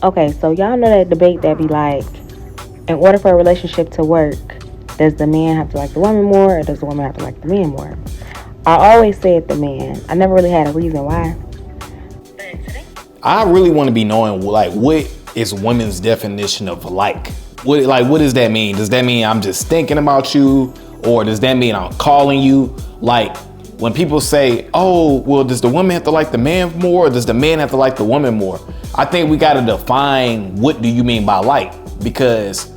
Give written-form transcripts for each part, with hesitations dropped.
Okay, so y'all know that debate that be like, in order for a relationship to work, does the man have to like the woman more or does the woman have to like the man more? I always said the man. I never really had a reason why. I really want to be knowing, like, what is women's definition of like? What does that mean? Does that mean I'm just thinking about you, or does that mean I'm calling you? Like, when people say, "Oh, well, does the woman have to like the man more, or does the man have to like the woman more?" I think we got to define what do you mean by like, because,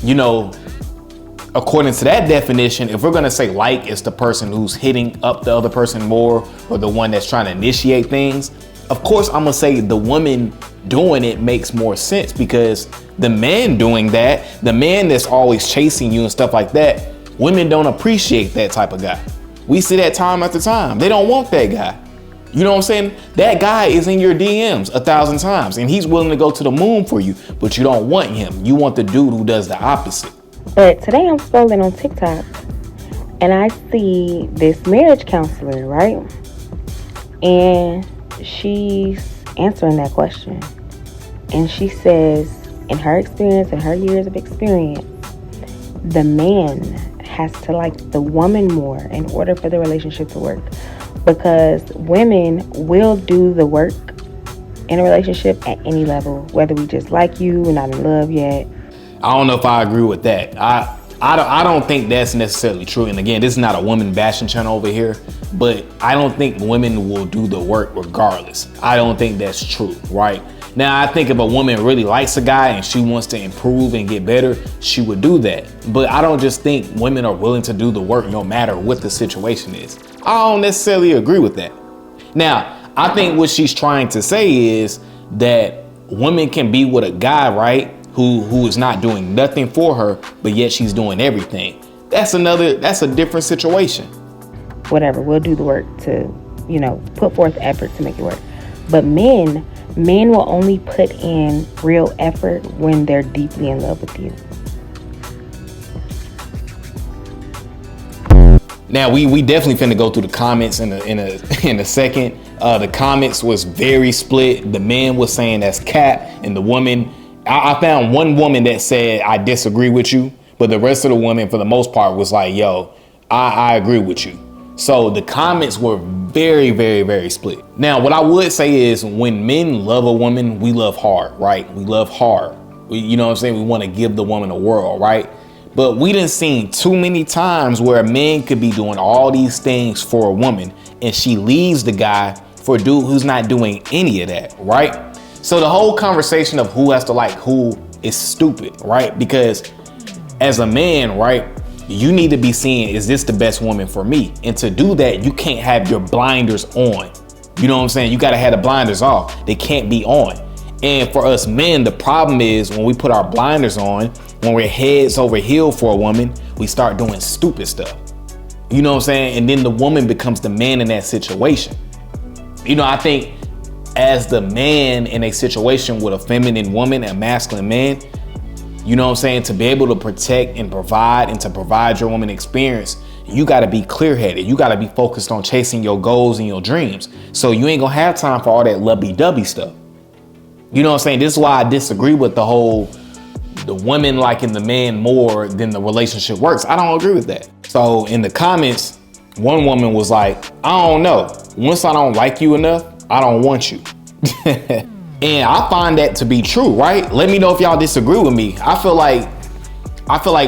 you know, according to that definition, if we're gonna say like it's the person who's hitting up the other person more, or the one that's trying to initiate things, of course I'm gonna say the woman doing it makes more sense, because the man doing that, the man that's always chasing you and stuff like that, women don't appreciate that type of guy. We see that time after time. They don't want that guy. You know what I'm saying? That guy is in your DMs 1,000 times and he's willing to go to the moon for you, but you don't want him. You want the dude who does the opposite. But today I'm scrolling on TikTok and I see this marriage counselor, right? And she's answering that question. And she says, in her experience, in her years of experience, the man has to like the woman more in order for the relationship to work. Because women will do the work in a relationship at any level, whether we just like you, we're not in love yet. I don't know if I agree with that. I don't think that's necessarily true. And again, this is not a woman bashing channel over here, but I don't think women will do the work regardless. I don't think that's true, right? Now, I think if a woman really likes a guy and she wants to improve and get better, she would do that. But I don't just think women are willing to do the work no matter what the situation is. I don't necessarily agree with that. Now, I think what she's trying to say is that women can be with a guy, right, who is not doing nothing for her, but yet she's doing everything. That's a different situation. Whatever, we'll do the work to, put forth effort to make it work. But men will only put in real effort when they're deeply in love with you. Now we definitely finna go through the comments in a second. The comments was very split. The man was saying that's cap, and the woman, I found one woman that said I disagree with you, but the rest of the women for the most part was like, yo, I agree with you. So the comments were very, very, very split. Now, what I would say is when men love a woman, we love hard, right? We love hard. You know what I'm saying? We want to give the woman a world, right? But we done seen too many times where a man could be doing all these things for a woman and she leaves the guy for a dude who's not doing any of that, right? So the whole conversation of who has to like who is stupid, right? Because as a man, right, you need to be seeing, is this the best woman for me? And to do that, you can't have your blinders on. You know what I'm saying? You got to have the blinders off. They can't be on. And for us men, the problem is when we put our blinders on, when we're heads over heel for a woman, we start doing stupid stuff. You know what I'm saying? And then the woman becomes the man in that situation. I think as the man in a situation with a feminine woman, a masculine man, you know what I'm saying, to be able to protect and to provide your woman experience, you got to be clear-headed. You got to be focused on chasing your goals and your dreams. So you ain't gonna have time for all that lovey-dovey stuff. You know what I'm saying? This is why I disagree with the women liking the man more than the relationship works. I don't agree with that. So in the comments, one woman was like, I don't know. Once I don't like you enough, I don't want you. And I find that to be true, right? Let me know if y'all disagree with me. I feel like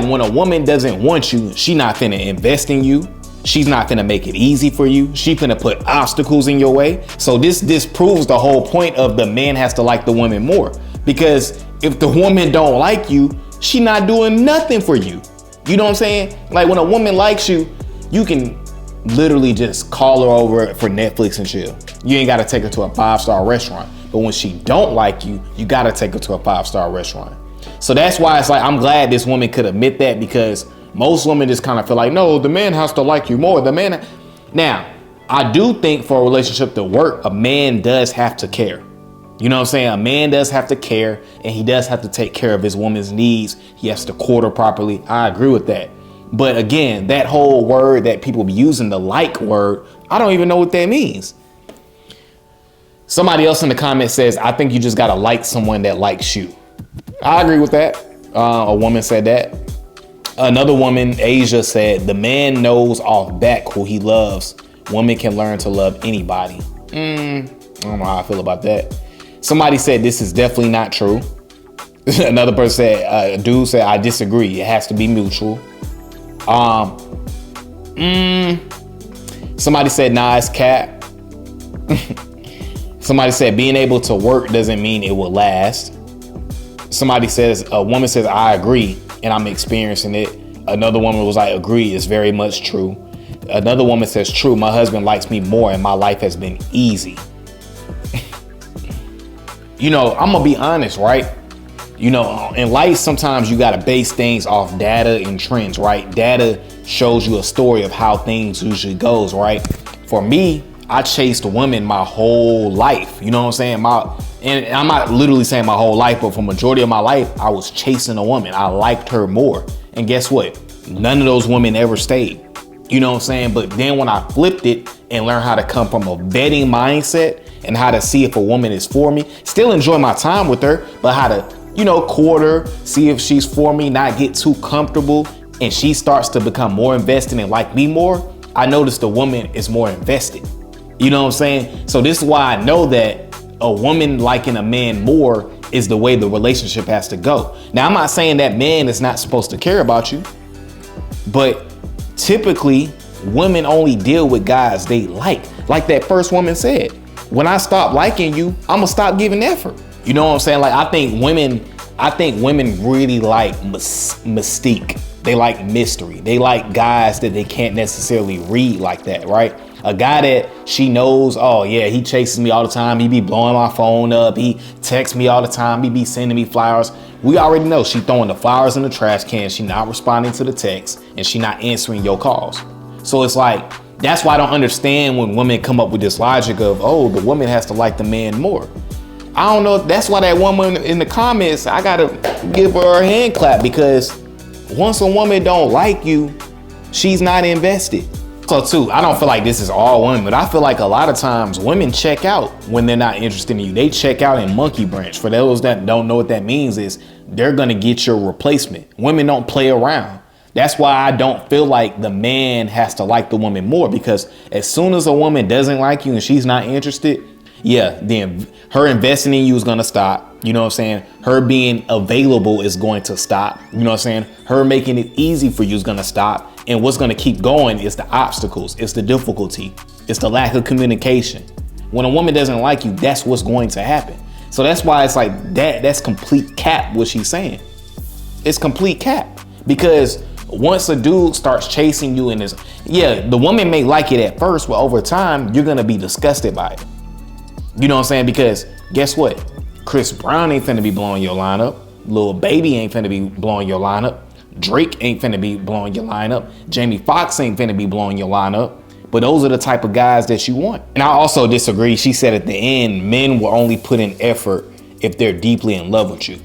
when a woman doesn't want you, she not finna invest in you. She's not finna make it easy for you. She finna put obstacles in your way. So this proves the whole point of the man has to like the woman more. Because if the woman don't like you, she not doing nothing for you. You know what I'm saying? Like when a woman likes you, you can literally just call her over for Netflix and chill. You ain't gotta take her to a 5-star restaurant. But when she don't like you, you gotta take her to a 5-star restaurant. So that's why it's like, I'm glad this woman could admit that, because most women just kind of feel like, no, the man has to like you more. Now, I do think for a relationship to work, a man does have to care. You know what I'm saying? A man does have to care, and he does have to take care of his woman's needs. He has to court her properly. I agree with that. But again, that whole word that people be using, the like word, I don't even know what that means. Somebody else in the comments says, I think you just gotta like someone that likes you. I agree with that. A woman said that. Another woman, Asia, said, the man knows off back who he loves. Women can learn to love anybody. I don't know how I feel about that. Somebody said, this is definitely not true. Another person said, a dude said, I disagree. It has to be mutual. Somebody said, nah, it's cap. Somebody said, being able to work doesn't mean it will last. Somebody says, a woman says, I agree, and I'm experiencing it. Another woman was like, agree, it's very much true. Another woman says, true, my husband likes me more and my life has been easy. You know, I'm gonna be honest, right? You know, in life, sometimes you gotta base things off data and trends, right? Data shows you a story of how things usually goes, right? For me, I chased women my whole life. You know what I'm saying? And I'm not literally saying my whole life, but for majority of my life, I was chasing a woman. I liked her more. And guess what? None of those women ever stayed. You know what I'm saying? But then when I flipped it and learned how to come from a vetting mindset and how to see if a woman is for me, still enjoy my time with her, but how to, you know, court her, see if she's for me, not get too comfortable, and she starts to become more invested and like me more, I noticed the woman is more invested. You know what I'm saying? So this is why I know that a woman liking a man more is the way the relationship has to go. Now, I'm not saying that man is not supposed to care about you, but typically women only deal with guys they like. Like that first woman said, when I stop liking you, I'm gonna stop giving effort. You know what I'm saying? Like, I think women really like mystique. They like mystery. They like guys that they can't necessarily read like that, right? A guy that she knows, oh yeah, he chases me all the time. He be blowing my phone up. He texts me all the time. He be sending me flowers. We already know she throwing the flowers in the trash can. She not responding to the text and she not answering your calls. So it's like, that's why I don't understand when women come up with this logic of, oh, the woman has to like the man more. I don't know. That's why that woman in the comments, I gotta give her a hand clap, because once a woman don't like you, she's not invested. So too, I don't feel like this is all women, but I feel like a lot of times women check out when they're not interested in you. They check out in monkey branch. For those that don't know what that means, is they're gonna get your replacement. Women don't play around. That's why I don't feel like the man has to like the woman more, because as soon as a woman doesn't like you and she's not interested, yeah, then her investing in you is gonna stop. You know what I'm saying? Her being available is going to stop. You know what I'm saying? Her making it easy for you is gonna stop. And what's gonna keep going is the obstacles, it's the difficulty, it's the lack of communication. When a woman doesn't like you, that's what's going to happen. So that's why it's like that's complete cap what she's saying. It's complete cap. Because once a dude starts chasing you and the woman may like it at first, but over time, you're gonna be disgusted by it. You know what I'm saying? Because guess what? Chris Brown ain't finna be blowing your lineup. Lil Baby ain't finna be blowing your lineup. Drake ain't finna be blowing your lineup. Jamie Foxx ain't finna be blowing your lineup. But those are the type of guys that you want. And I also disagree. She said at the end, men will only put in effort if they're deeply in love with you.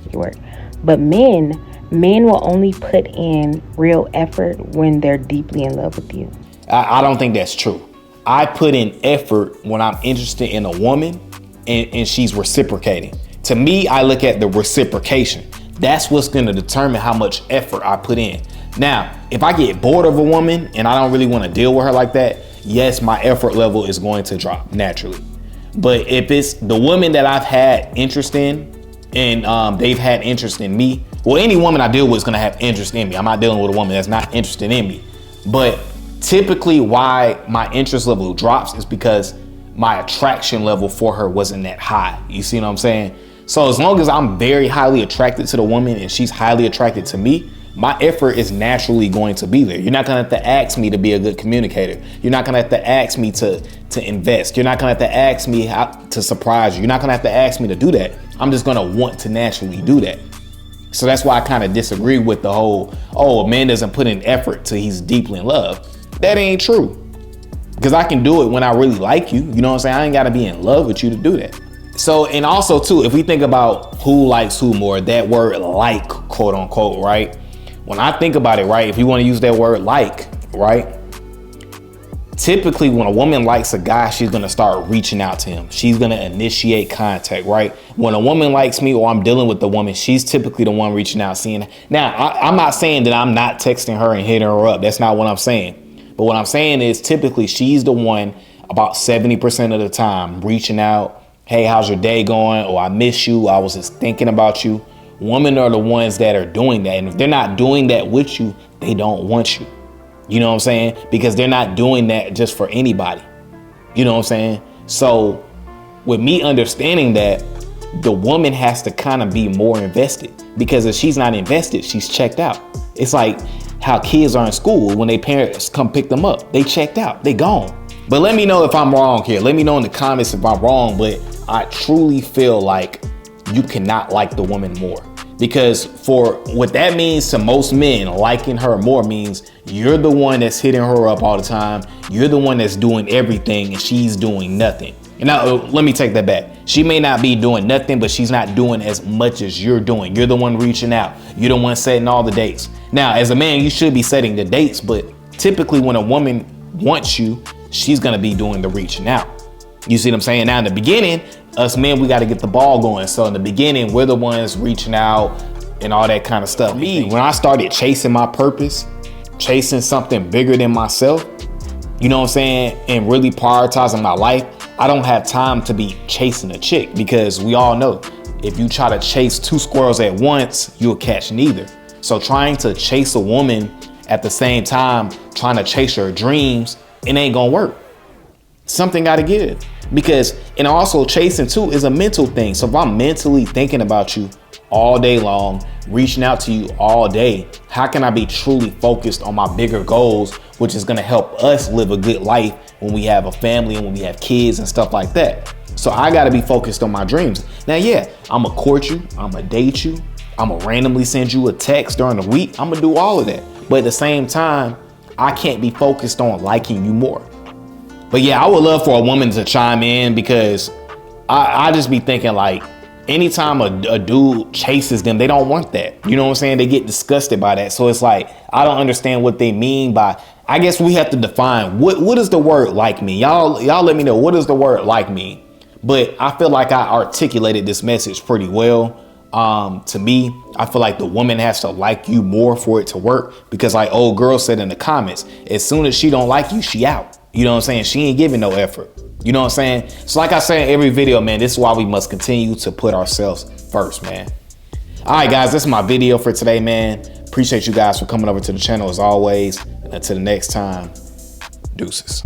But men will only put in real effort when they're deeply in love with you. I don't think that's true. I put in effort when I'm interested in a woman and she's reciprocating. To me, I look at the reciprocation. That's what's gonna determine how much effort I put in. Now, if I get bored of a woman and I don't really wanna deal with her like that, yes, my effort level is going to drop naturally. But if it's the woman that I've had interest in and they've had interest in me, well, any woman I deal with is gonna have interest in me. I'm not dealing with a woman that's not interested in me. But typically why my interest level drops is because my attraction level for her wasn't that high. You see what I'm saying? So as long as I'm very highly attracted to the woman and she's highly attracted to me, my effort is naturally going to be there. You're not gonna have to ask me to be a good communicator. You're not gonna have to ask me to invest. You're not gonna have to ask me how to surprise you. You're not gonna have to ask me to do that. I'm just gonna want to naturally do that. So that's why I kind of disagree with the whole, oh, a man doesn't put in effort till he's deeply in love. That ain't true. Because I can do it when I really like you. You know what I'm saying? I ain't gotta be in love with you to do that. So, and also too, if we think about who likes who more, that word like, quote unquote, right? When I think about it, right, if you want to use that word like, right, typically when a woman likes a guy, she's gonna start reaching out to him. She's gonna initiate contact, right? When a woman likes me or I'm dealing with the woman, she's typically the one reaching out, seeing. Now, I'm not saying that I'm not texting her and hitting her up. That's not what I'm saying. But what I'm saying is typically she's the one about 70% of the time reaching out. Hey, how's your day going? Or I miss you. I was just thinking about you. Women are the ones that are doing that. And if they're not doing that with you, they don't want you. You know what I'm saying? Because they're not doing that just for anybody. You know what I'm saying? So with me understanding that, the woman has to kind of be more invested, because if she's not invested, she's checked out. It's like how kids are in school when their parents come pick them up. They checked out, they gone. But let me know if I'm wrong here. Let me know in the comments if I'm wrong, but I truly feel like you cannot like the woman more. Because for what that means to most men, liking her more means you're the one that's hitting her up all the time. You're the one that's doing everything and she's doing nothing. And now let me take that back. She may not be doing nothing, but she's not doing as much as you're doing. You're the one reaching out. You're the one setting all the dates. Now, as a man, you should be setting the dates, but typically when a woman wants you, she's gonna be doing the reaching out. You see what I'm saying? Now in the beginning, us men, we got to get the ball going. So in the beginning, we're the ones reaching out and all that kind of stuff. Me, when I started chasing my purpose, chasing something bigger than myself, you know what I'm saying, and really prioritizing my life, I don't have time to be chasing a chick, because we all know if you try to chase two squirrels at once, you'll catch neither. So trying to chase a woman at the same time, trying to chase her dreams, it ain't gonna work. Something got to give. Because, and also chasing too is a mental thing. So if I'm mentally thinking about you all day long, reaching out to you all day, how can I be truly focused on my bigger goals, which is going to help us live a good life when we have a family and when we have kids and stuff like that? So I got to be focused on my dreams. Now, yeah, I'm going to court you. I'm going to date you. I'm going to randomly send you a text during the week. I'm going to do all of that. But at the same time, I can't be focused on liking you more. But yeah, I would love for a woman to chime in, because I just be thinking like anytime a dude chases them, they don't want that. You know what I'm saying? They get disgusted by that. So it's like, I don't understand what they mean by, I guess we have to define what is the word like me? Y'all let me know, what does the word like mean? But I feel like I articulated this message pretty well. To me, I feel like the woman has to like you more for it to work, because like old girl said in the comments, as soon as she don't like you, she out. You know what I'm saying? She ain't giving no effort. You know what I'm saying? So like I say in every video, man, this is why we must continue to put ourselves first, man. All right, guys, this is my video for today, man. Appreciate you guys for coming over to the channel as always. And until the next time, deuces.